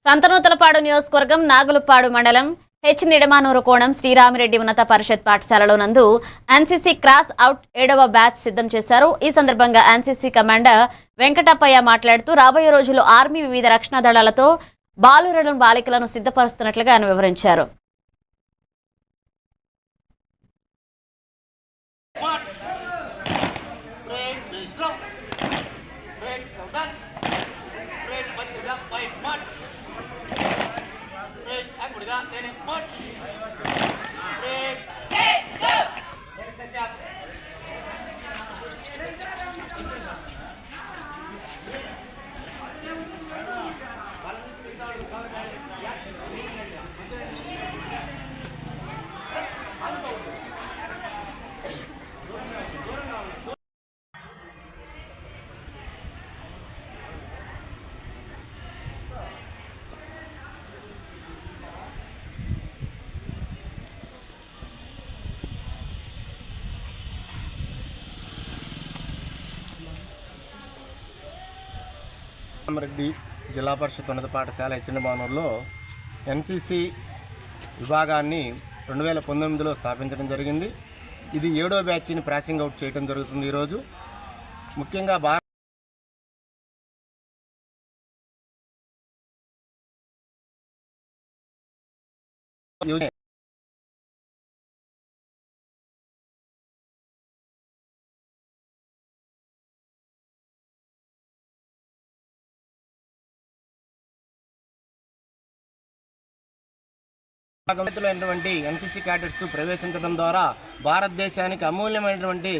సంతనూతలపాడు నియోజకవర్గం నాగులపాడు మండలం నిడమానూరు కోణం శ్రీరామిరెడ్డి ఉన్నత పరిషత్ పాఠశాలలో నందు ఎన్సీసీ క్రాస్ అవుట్ 7వ బ్యాచ్ సిద్ధం చేశారు। ఈ సందర్భంగా ఎన్సీసీ కమాండర్ వెంకటప్పయ్య మాట్లాడుతూ రాబోయే రోజుల్లో ఆర్మీ వివిధ రక్షణ దళాలతో బాలురలను బాలికలను సిద్ధపరుస్తున్నట్లుగా ఆయన వివరించారు। రెడ్డి జిల్లా పరిషత్ ఉన్నత పాఠశాల నిడమానూరులో ఎన్సీసీ విభాగాన్ని 2019లో స్థాపించడం జరిగింది। ఇది 7వ బ్యాచ్ని పాసింగ్ అవుట్ చేయడం జరుగుతుంది। ఈరోజు ముఖ్యంగా ఎన్సీసీ క్యాడెట్స్ ప్రవేశించడం ద్వారా భారతదేశానికి అమూల్యమైనటువంటి